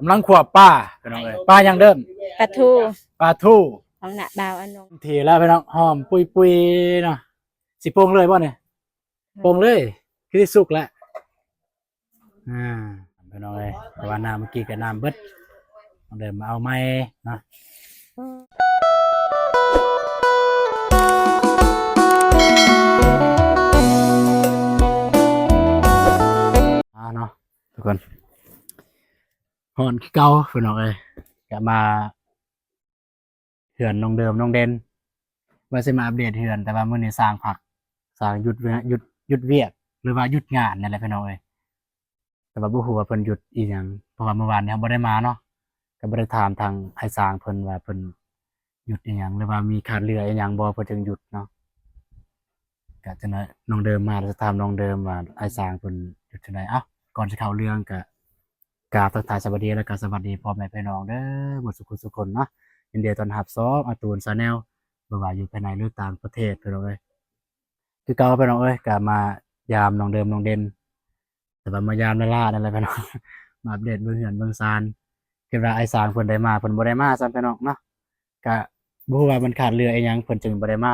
กำลังขวบป้าพี่น้องเอ้ยป้ายังเดิมปลาทูปลาทูของหน้าบ่าวอนงทีแล้วพี่น้องหอมปุยๆเนาะสิโป่งเลยบ่เนี่ยโป่งเลยคือที่สุกแล้วพี่น้องเอ้ยเพราะว่าน้ำเมื่อกี้กับน้ำเบิดเดิมมาเอาไม้เนาะเนาะทุกคนหอนเก่าพี่น้องเอ้ยกลับมาเหือนน้องเดิมน้องเด่นว่าจะมาอัปเดตเหือนแต่ว่ามื้อนี้สร้างผักสร้างหยุดเวียกหรือว่าหยุดงานนั่นแหละพี่น้องเอ้ยแต่ว่าบ่ฮู้ว่าเพิ่นหยุดอีหยังเพราะว่าเมื่อวานนี้เราบ่ได้มาเนาะก็บ่ได้ถามทางไอ้สร้างเพิ่นว่าเพิ่นหยุดอีหยังหรือว่ามีขาดเหลืออีหยังบ่เพิ่นจึงหยุดเนาะก็จังได๋น้องเดิมมาจะถามน้องเดิมว่าไอ้สร้างเพิ่นหยุดจังได๋ก่อนสิเข้าเรื่องก็กราบทักทายสวัสดีแล้วก็สวัสดีพ่อแม่พี่น้องเด้อหมดทุกคนเนาะยินดีต้อนรับอาตูน Channel บ่ว่าอยู่ภายในหรือต่างประเทศพี่น้องเอ้ยคือเก่าพี่น้องเอ้ยก็มายามน้องเดิมน้องเด่นแต่ว่ามายามล่านั่นแหละพี่น้องมาอัปเดตเบิ่งเฮือนเบิ่งซานคือว่าไอ้สร้างเพิ่นได้มาเพิ่นบ่ได้มาซ้ำพี่น้องเนาะก็บ่ฮู้ว่ามันขาดเหลืออีหยังเพิ่นจึงบ่ได้มา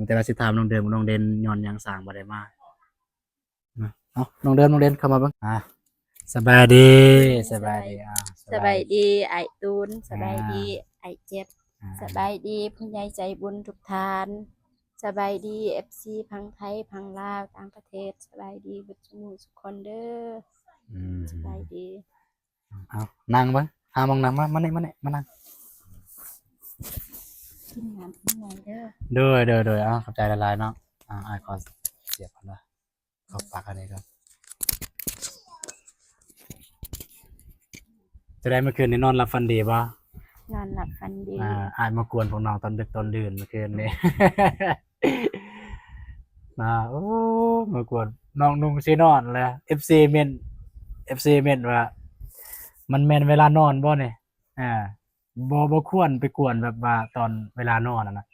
แต่ว่าสิถามน้องเดิมน้องเด่นย้อนหยังสร้างบ่ได้มาน้องเดิมน้องเด่นเข้ามาเบิ่งสบายดีสบายดีไอ้ตูนสบายดีไอ้เจ็บสบายดีผู้ใหญ่ใจบุญทุกท่านสบายดี FC พังไทยพังลาวต่างประเทศสบายดีเบิดทุกคนเด้อสบายดีนั่งเบิ่งมองนั่งมานี่มานั่งกินน้ำกินหน่อยเด้อโดยขอบใจหลายๆเนาะอ้ายขอเสียบก่อนนะขอปากอันนี้ก่อนจะได้เมื่อคืนนี้นอนหลับฝันดีป่ะนอนหลับฝันดีอ้ายมากวนพวกน้องตอนดึกตอนดื่นเมื่อคืนนี้ โอ้มากวนน้องนุ่งสินอนเลย FC เมนว่ามันแม่นเวลานอนบ่เนี่ยบ่ควรไปกวนแบบว่าตอนเวลานอนนะ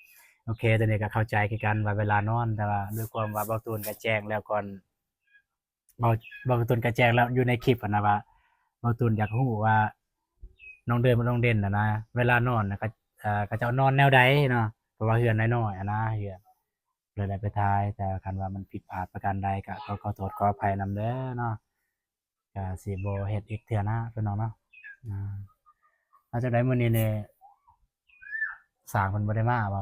โอเคตอนนี้ก็เข้าใจคือกันว่าเวลานอนแต่ว่าด้วยความว่าเบาตูนก็แจ้งแล้วก่อนเบาตูนก็แจ้งแล้วอยู่ในคลิปนะว่าเบาตูนอยากรู้ว่าน้องเดินมันน้องเด่นนะเวลานอนนะก็จะนอนแนวใดเนาะเพราะว่าเฮือนน้อยๆนะเฮือนเลยได้ไปทายแต่คันว่ามันผิดพลาดประการใดก็ขอโทษขออภัยนำเด้อเนาะก็สิบ่เฮ็ดอีกเทื่อนะพี่น้องเนาะอาจจะได้มื้อนี้เนี่ยสร้างเพิ่นบ่ได้มาบ่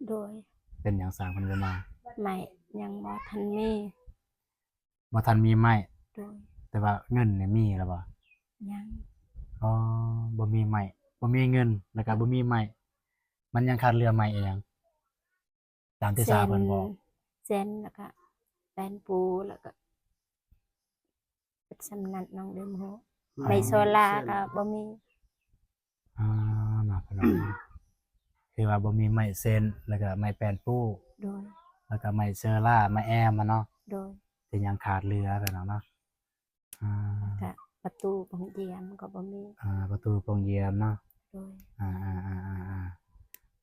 โดยเป็นหยังสร้างเพิ่นบ่มาไม่ยังบ่ทันมีบ่ทันมีไม้โดยแต่ว่าเงินเนี่ยมีแล้วบ่ยังบ่มีไม้บ่มีเงินแล้วก็บ่มีไม้มันยังขาดเหลือไม้อีหยังตามที่สร้างเพิ่นบอกเซนแล้วก็แป้นปูแล้วก็เป็นสำนักน้องเดิมโหไมโซล่าก็บ่มีน่ะพี่น้องคือว่าบ่มีไม้เส้นแล้วก็ไม้แป้นปูโดยแล้วก็ไม้เชอร่าไม้แอมเนาะโดยที่ยังขาดเหลือพี่น้องเนาะก็ประตูโรงเรียนก็บ่มีประตูโรงเรียนเนาะโดย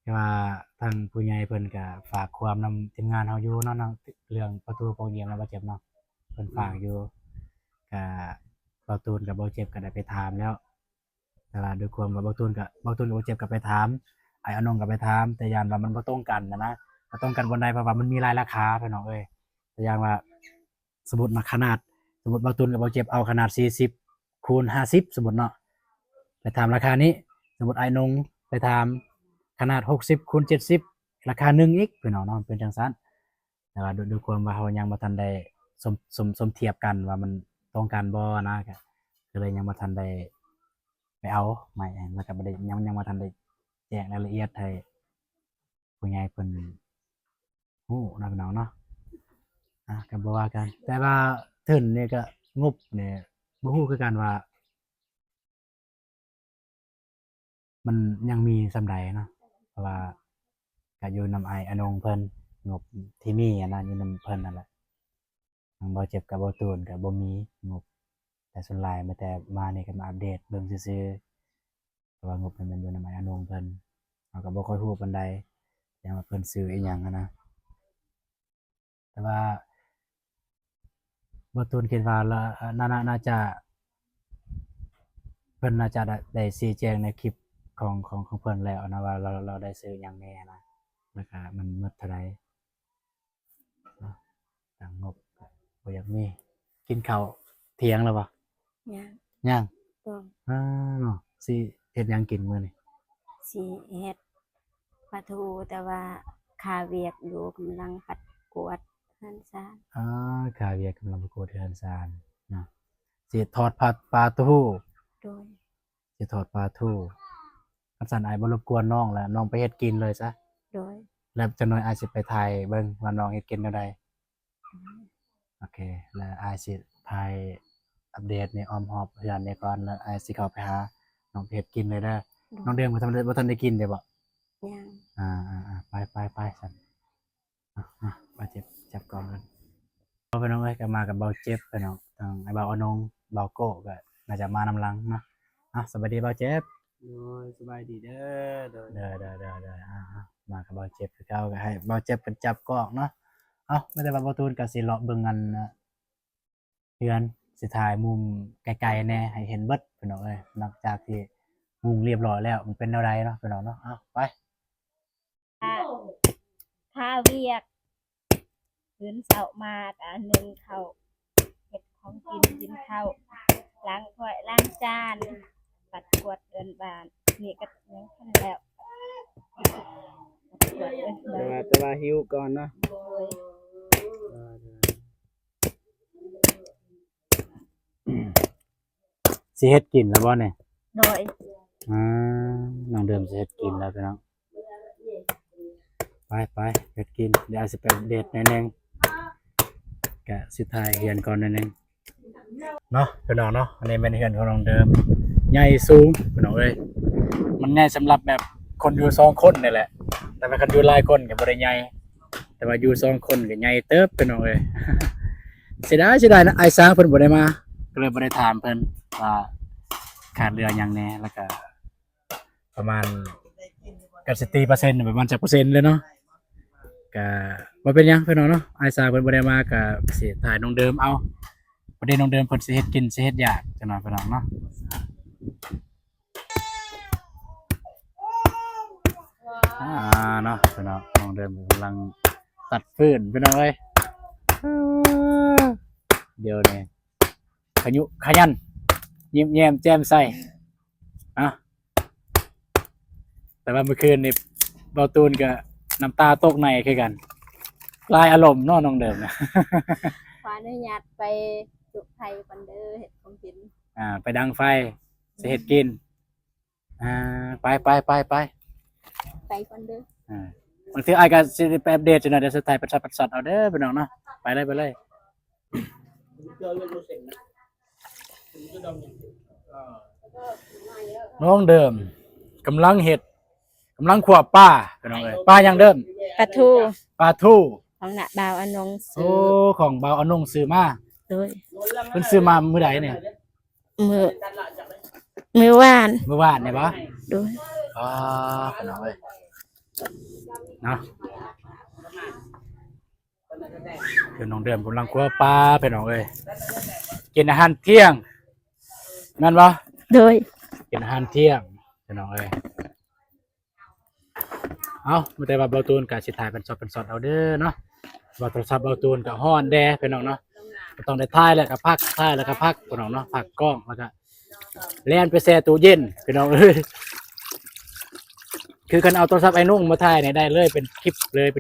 คือว่าทางผู้ใหญ่เพิ่นก็ฝากความนำทีมงานเฮาอยู่เนาะเรื่องประตูโรงเรียนแล้วบ่เจ็บเนาะเพิ่นฝากอยู่ก็เบาตูนกับเบาเจ็บก็ได้ไปถามแล้วแต่ว่าด้วยความว่าเบาตูนกับเบาเจ็บก็ไปถามไอ้อนงก็ไปถามแต่ยามว่ามันบ่ตรงกันนะบ่ตรงกันบ่ได้เพราะว่ามันมีหลายราคาพี่น้องเอ้ยแต่อย่างว่าสมมุติมาขนาดสมมุติเบาตูนกับเบาเจ็บเอาขนาด40คูณ50สมมุติเนาะไปถามราคานี้สมมุติไอ้นงไปถามขนาด60คูณ70ราคาหนึ่งอีกพี่น้องเนาะเป็นจังซั่นแต่ว่าด้วยความว่าเฮายังบ่ทันได้สมเทียบกันว่ามันตรงกันบ่นะก็เลยยังบ่ทันได้ไปเอาใหม่แล้วก็บ่ได้ยังบ่ทันได้แจ้งรายละเอียดให้ผู้ใหญ่เพิ่นฮู้นะพี่น้องเนาะก็บ่ว่ากันแต่ว่าทุนนี่ก็งบนี่บ่ฮู้คือกันว่ามันยังมีส่ำใดเนาะเพราะว่าก็อยู่นำอ้ายอนงเพิ่นงบที่มีนะอยู่นำเพิ่นนั่นแหละทางบ่เจ็บกับบ่ตูนก็บ่มีงบแต่ส่วนหลายมาแต่มานี่ก็มาอัปเดตเบิ่งซื่อๆเพราะว่างบมันอยู่นำอ้ายอนงเพิ่นเฮาก็บ่ค่อยฮู้ปานใดอย่างว่าเพิ่นซื้ออีหยังนะแต่ว่าบ่ตูนคิดว่าน่าจะ พิ่นน่าจะได้ชี้แจงในคลิปของเพิ่นแล้วนะว่าเราได้ซื้อหยังแน่นะแล้วก็มันหมดเท่าใดเนาะต่างงบก็บ่อยากมีกินข้าวเที่ยงแล้วบ่ ยัง ยัง ต้อง อ้าวสิเฮ็ดหยังกินมื้อนี้ สิเฮ็ดปลาทูแต่ว่าคาเวียกอยู่กำลังปัดกวาดเฮือนซ่าน ข้าวเวียกกำลังประกวดเฮือนซานเนาะสิทอดผัดปลาทู่ โดย สิทอดปลาทู่คันซั่นอ้ายบ่รบกวนน้องแล้วน้องไปเฮ็ดกินเลยซะ โดย แล้วจักหน่อยอ้ายสิไปถ่ายเบิ่งว่าน้องเฮ็ดกินแนวใดโอเคแล้วอ้ายสิถ่ายอัปเดตในอ้อมหอบเฮือนนี่ก่อนแล้วอ้ายสิเข้าไปหาน้องไปเฮ็ดกินเลยเด้อน้องเดือนบ่ทันได้กินเด้อบ่ ยัง ไปสันบาเจ็บจับกองกันเราไปน้องเอ้ยก็มากับเบาเจ็บไปน้องทางไอ้เบาอนงเบาโก้ก็น่าจะมานำหลังเนาะสวัสดีเบาเจ็บ โอ้ยสบายดีเด้อโดย เด้อมากับเบาเจ็บคือเก่าก็ให้เบาเจ็บเป็นจับกองเนาะไม่ได้ว่าเบาตูนก็สิเลาะเบิ่งกันเฮือนสิถ่ายมุมไกลๆแน่ให้เห็นเบิดพี่น้องเอ้ยหลังจากที่มุงเรียบร้อยแล้วมันเป็นแนวใดเนาะพี่น้องเนาะไป คาเวียกตื่นเช้ามาก็นึ่งข้าวเฮ็ดของกินข้าวล้างถ้วยล้างจานปัดกวาดเรือนบ้านนี่ก็ยังทันแล้วปัดกวาดเรือนบ้าน แต่ว่าหิวก่อนเนาะ โดย สิเฮ็ดกินแล้วบ่เนี่ย โดย น้องเดิมสิเฮ็ดกินแล้วพี่น้องไปเฮ็ดกินเดี๋ยวอาจสิไปเดทแหน่นึงกะสิถ่ายเฮือนก่อนแหน่นึงเนาะพี่น้องเนาะอันนี้เป็นเฮือนของน้องเดิมใหญ่สูงพี่น้องเอ้ยมันใหญ่สำหรับแบบคนอยู่2คนนี่แหละแต่ว่าคันอยู่หลายคนก็บ่ได้ใหญ่แต่ว่าอยู่2คนก็ใหญ่เติบพี่น้องเอ้ย เสียดายนะไอ้สาเพิ่นบ่ได้มาก็เลยบ่ได้ถามเพิ่นว่าขาดเรือหยังแหน่แล้วก็ประมาณกับสิตีเปอร์เซ็นต์ประมาณจักเปอร์เซ็นต์เลยเนาะก็บ่เป็นหยังพี่น้องเนาะไอ้สาเพิ่นบ่ได้มาก็สิถ่ายน้องเดิมเอาประเด็นน้องเดิมเพิ่นสิเฮ็ดกินสิเฮ็ดยากจังหน่อยพี่น้องเนาะเนาะพี่น้องน้องเดิมกำลังตัดฟืนพี่น้องเอ้ย เดี๋ยวเนี่ยขยันยิ้มแย้มแจ่มใสแต่ว่าเมื่อคืนนี่เบาตูนกับน้ำตาตกในคือกันคลายอารมณ์เนาะน้องเดิมนะ ขออนุญาตไปจุไทยปันเดอร์เห็ดของกิน ไปดังไฟสิเฮ็ดกินไป ไปปันเดอร์ บางทีไอ้ายก็สิไปอัปเดตจังหน่อยเดี๋ยวสุดท้ายปัดสอดเอาเด้อพี่น้องเนาะไปเลยน้องเดิมกำลังขวบป้าพี่น้องเอ้ยป้ายังเดิม ปลาทู ปลาทู่ ของหน้าบ่าวอนง โอ้ของเบาอนงซื้อมา โดย เพิ่นซื้อมามื้อใดเนี่ย มือวาน เมื่อวานเนี่ยปะ โดย พี่น้องเอ้ยเนาะคือน้องเดิมกำลังขวบป้าพี่น้องเอ้ยกินอาหารเที่ยงแม่นบ่ โดย กินอาหารเที่ยงพี่น้องเอ้ยไม่ได้ว่าเบาตูนกับสิถ่ายเป็นสดเอาเด้อเนาะว่าโทรศัพท์เบาตูนกับฮ้อนแดพี่น้องเนาะก็ต้องได้ถ่ายแล้วก็พักถ่ายแล้วก็พักพี่น้องเนาะพักกล้องแล้วก็แล่นไปแช่ตู้เย็นพี่น้องเอ้ยคือกันเอาโทรศัพท์ไอ้นุ่งมาถ่ายเนี่ยได้เลยเป็นคลิปเลยแ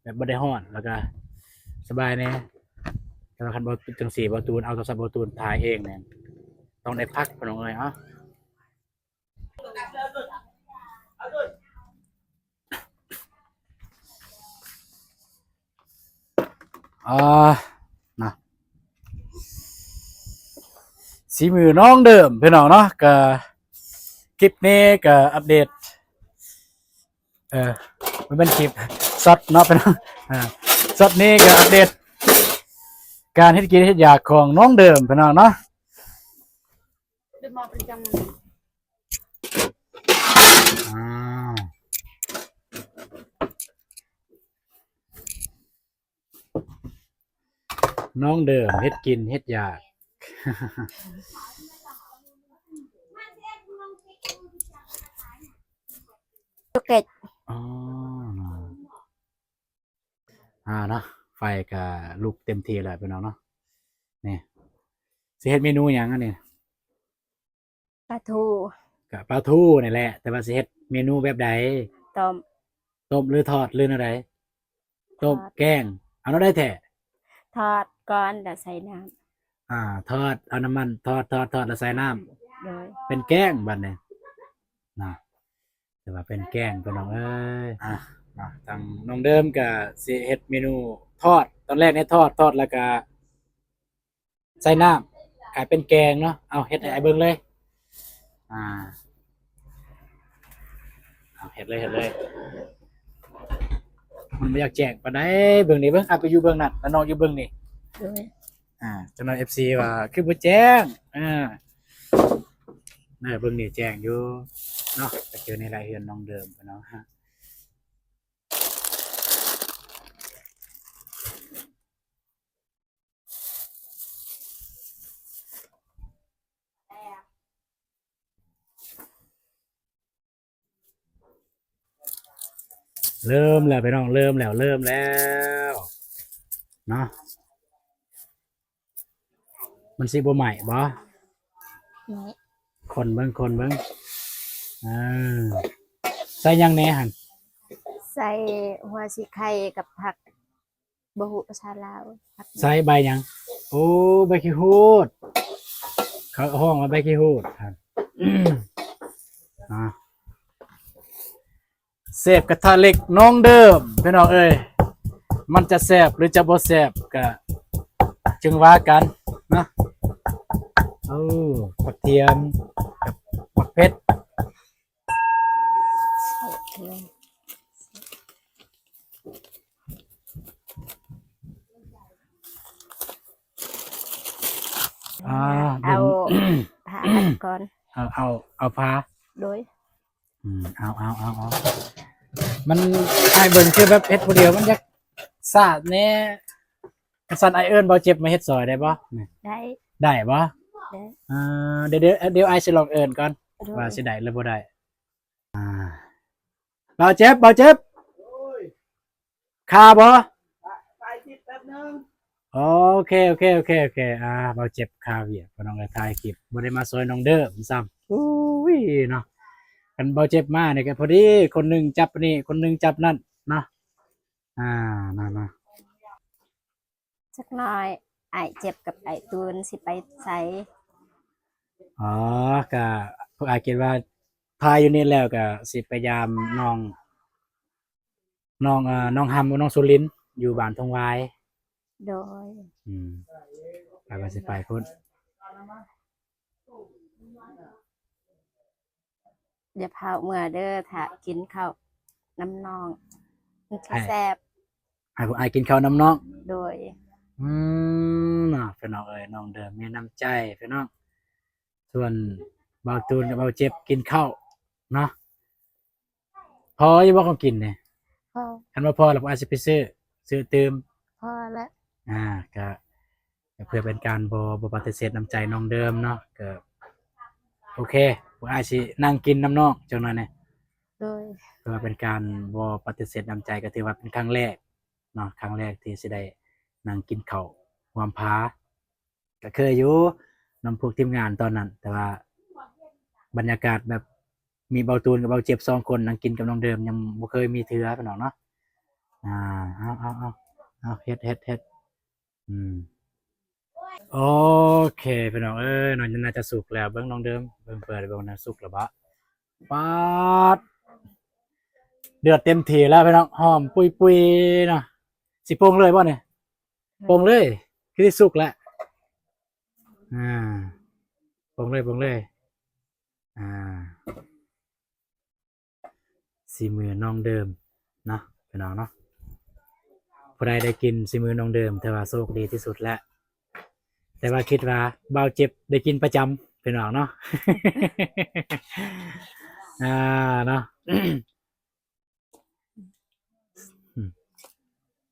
บบบ่ได้ฮ้อนแล้วก็สบายแน่แต่ว่าคันบ่จังสี่เบาตูนเอาโทรศัพท์เบาตูนถ่ายเองเนี่ยต้องได้พักพี่น้องเอ้ยนะสีมือน้องเดิมพี่น้องเนาะก็คลิปนี้ก็อัปเดตมันเป็นคลิปสดเนาะพี่น้องสดนี้ก็อัปเดตการเฮ็ดกินเฮ็ดอยากของน้องเดิมพี่น้องเนาะน้องเดิมเฮ็ดกินเฮ็ดอยาก ตุกเก็ต อ๋อเนาะไฟก็ลุกเต็มที่แล้วพี่น้องเนาะนี่สิเฮ็ดเมนูหยังอันนี้ ปลาทู ก็ปลาทูนี่แหละแต่ว่าสิเฮ็ดเมนูแบบใด ต้ม ต้มหรือทอดหรืออะไรต้ม ทอด แกงเอาเนาะได้แท้ ทอดก่อนแล้วใส่น้ ทอดเอาน้ำมันทอดแล้วใส่น้ำ ำโดย เป็นแกงบัดนี้นะแต่ว่าเป็นแกงพี่น้องเอ้ยทางน้องเดิมก็สิเฮ็ดเมนูทอดตอนแรกเนี่ยทอดแล้วก็ใส่น้ำกลายเป็นแกงเนาะเอาเฮ็ดให้ไอ้เบิ่งเลยเอาเฮ็ดเลยมันไม่อยากแจ้งปานใดเบิ่งนี่เบิ่งไปอยู่เบิ่งนั่นแล้วน้องอยู่เบิ่งนี่ โดย จังหน่อย FC ว่าคือบ่แจ้งเบิ่งนี่แจ้งอยู่เนาะก็เจอในรายเฮือนน้องเดิมพี่น้องฮะเริ่มแล้วพี่น้องเริ่มแล้วเนาะมันสิบ่ใหม่บ่ นี่ คนเบิ่งใส่หยังแหน่หั่น ใส่หัวสิไข่กับผักบะหุภาษาลาวผัก ใส่ใบหยังโอ้ใบขี้หูดเขาห้องว่าใบขี้หูดครับเสพกระทะเหล็กน้องเดิมพี่น้องเอ้ยมันจะแซ่บหรือจะบ่แซ่บก็จึงว่ากันนะผักเทียมกับผักเพชร ใส่เกลือ เอา ผักอันก่อน เอาพา โดย เอามันไอเบิ่งคือแบบเฮ็ดผู้เดียวมันอยากสาดแน่กระสันไอเอิ้นบ่เจ็บมาเฮ็ดซอยได้บ่ ได้ ได้บ่ ได้ เดี๋ยวไอสิลองเอิ้นก่อน โดย ว่าสิได้หรือบ่ได้บ่เจ็บคาบ่ ไปทิศแป๊บนึง โอเคบ่เจ็บคาเวียกบ่น้องถ่ายคลิปบ่ได้มาซอยน้องเด้อซ้ำอุ้ยเนาะกันบ่เจ็บมาเนี่ยก็พอดีคนหนึงจับนี่คนหนึงจับนั่นเนาะนั่น สักหน่อยไอเจ็บกับไอตูนสิไปใส่ อ๋อก็พวกอาคิดว่าพายอยู่นี่แล้วก็สิพยายามน้องฮัมกับน้องสุรินทร์อยู่บ้านทงวาย โดย ไปว่าสิไปพุ่น อย่าเผาเมื่อเด้อถ้ากินข้าวน้ำนองมันสิแซ่บ ให้พวกอายกินข้าวน้ำน้อง โดย น่ะพี่น้องเอ้ยน้องเดิมมีน้ำใจพี่น้องส่วนเบาตูนกับเบาเจ็บกินข้าวเนาะพออยู่บ่ของกินเนี่ย พอ คันว่าพอแล้วผมอาจจะไปซื้อเติม พอแล้ว ก็เพื่อเป็นการบ่ปฏิเสธน้ำใจน้องเดิมเนาะก็โอเคผมอาจสินั่งกินน้ำน้องจังหน่อยเนี่ย โดย เพื่อเป็นการบ่ปฏิเสธน้ำใจก็ถือว่าเป็นครั้งแรกเนาะครั้งแรกที่สิได้นั่งกินข้าวหวามพาก็เคยอยู่นำพวกทีมงานตอนนั้น แต่ว่าบรรยากาศแบบมีเบาตูนกับเบาเจ็บ2คนนั่งกินกับน้องเดิมยังบ่เคยมีเทื่อพี่น้องเนาะเอาเฮ็ดโอเคพี่น้องเอ้ยน้องน่าจะสุกแล้วเบิ่งน้องเดิมเบิ่งเปิดเบิ่งน่าสุกแล้วบะป๊าดเดือดเต็มที่แล้วพี่น้องหอมปุยๆเนาะสิโป่งเลยบ่เนี่ยโป่งเลยคือสุกแล้วโป่งเลยสีมือน้องเดิมเนาะพี่น้องเนาะผู้ใดได้กินสีมือน้องเดิมแต่ว่าโชคดีที่สุดแล้วแต่ว่าคิดว่าเบาเจ็บได้กินประจำพี่น้องเนาะ เนาะ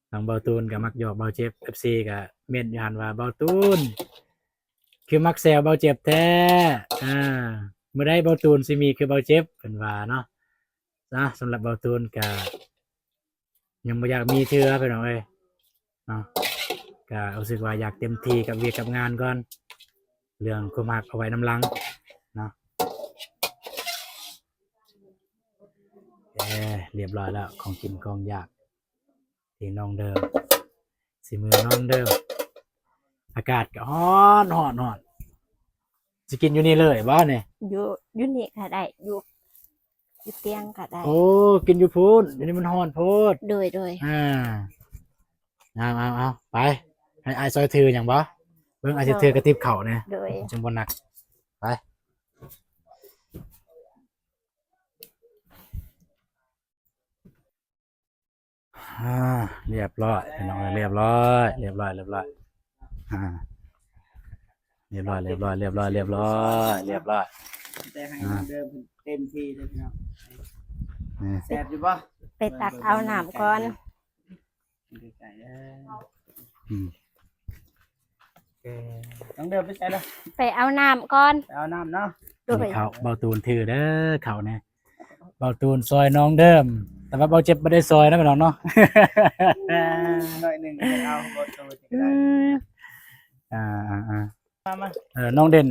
ทางเบาตูนกับมักหยอกเบาเจ็บ FC กับเม็ดอยู่หันว่าเบาตูนคือมักแซวเบาเจ็บแท้เมื่อได้เบาตูนสิมีคือเบาเจ็บเป็นว่าเนาะ นะสำหรับเบาตูนก็ยังบ่อยากมีเทื่อพี่น้องเอ้ยเนาะก็รู้สึกว่าอยากเต็มที่กับเวียกกับงานก่อนเรื่องความรักเอาไว้น้ำหลังเนาะเรียบร้อยแล้วของกินของอยากที่น้องเดิมสีมือน้องเดิมอากาศก็ร้อนจะกินอยู่นี่เลยบ้าเนี่ย อยู่นี่ก็ได้อยู่เตียงก็ได้ โอ้กินอยู่พูนเดี๋ยวนี้มันร้อนโพด โดย เอาไปให้ไอายซอยถืออย่างบ่เบิ่งไอายสิถือกระติบเข่าเนี่ย โดย จังบ่หนักไปเรียบร้อยพี่น้องเรียบร้อยอ่าเรียบร้อยเรียบร้อยแต่ให้เหมือนเดิมเต็มที่เลยพี่น้อง นี่ แซ่บอยู่ปะ ไปตักเอาน้ำก่อน ไก่อืม ต้องเดินไปใส่เลย ไปเอาน้ำก่อน ไปเอาน้ำเนาะ โดย เขาเบาตูนถือเด้อเขาเนี่ยเบาตูนซอยน้องเดิม แต่ว่าเบาเจ็บไม่ได้ซอยนะพี่น้องเนาะ หน่อยหนึ่งไปเอาบทตัวจะได้ อ่า มา น้องเด่น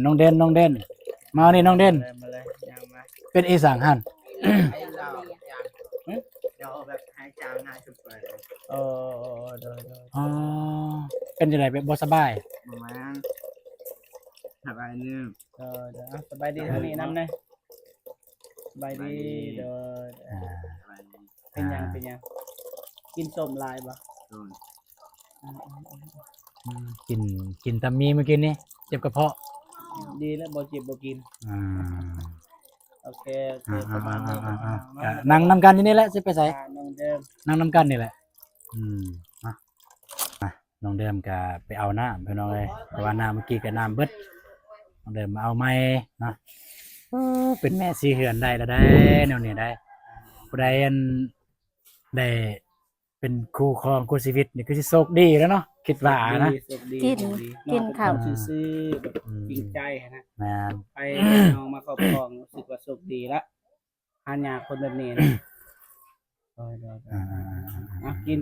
มานี่น้องเด่น มาเลยยังมา เป็นอีสังหัน ให้เราอย่างเดี๋ยวแบบหายจางหายสุดเลยโอ้โดย อ๋อเป็นยังไงเป็นบ่สบาย ประมาณสบายนึงเดี๋ยวสบายดีเท่านี้น้ำเลยสบายดีเดี๋ยว อ่า เป็นยังกินส้มลายปะ กินตำมีเมื่อกี้นี่เจ็บกระเพาะ ดีแล้วบ่เจ็บบ่กิน อ่า โอเคประมาณนี้ ก็นั่งนำกันอยู่นี่แหละสิไปใส่ น้องเดิม นั่งนำกันนี่แหละมาน้องเดิมก็ไปเอาน้ำพี่น้องเลยเพราะว่าน้ำเมื่อกี้ก็น้ำเบิดน้องเดิมมาเอาไม้นะเป็นแม่สีเหือนได้แล้วได้แนวนี้ได้ผู้ใดอันได้เป็นคู่ครองคู่ชีวิตนี่คือสิโชคดีแล้วเนาะคิดว่านะ กินข้าว ซื่อๆแบบจริงใจนะ แม่น ไปน้องมาครอบครองรู้สึกว่าสุขดีละหายากคนแบบนี้นะกิน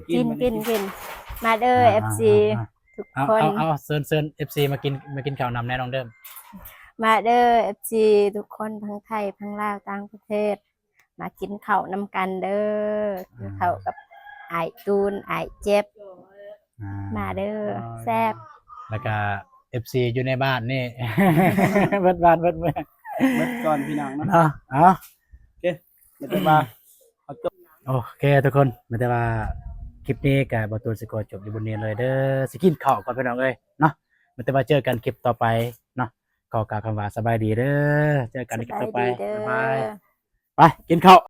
มาเด้อ FC ทุก เอา คน เอาเซิน FC มากินข้าวนำแน่น้องเดิม มาเด้อ FC ทุกคนทั้งไทยทั้งลาวต่างประเทศ มากินข้าวนำกันเด้อกินข้าวกับไอตูนไอเจ็บ มาเด้อแซ่บ แล้วก็ FC อยู่ในบ้านนี่ เบิดบ้านเบิดเมือง เมื่อก่อนพี่น้องนะ เนาะเอา ไม่ต้องมา โอเคทุกคนไม่ได้ว่าคลิปนี้กับบอตูนสกอร์จบอยู่บนนี้เลยเด้อสกินข้าวก่อนพี่น้องเอ้ยเนาะไม่ได้ว่าเจอกันคลิปต่อไปเนาะขอกล่าวคำว่าสบายดีเด้อเจอกันในคลิปต่อไป สบายดีเด้อ บ๊ายบายไปกินข้าว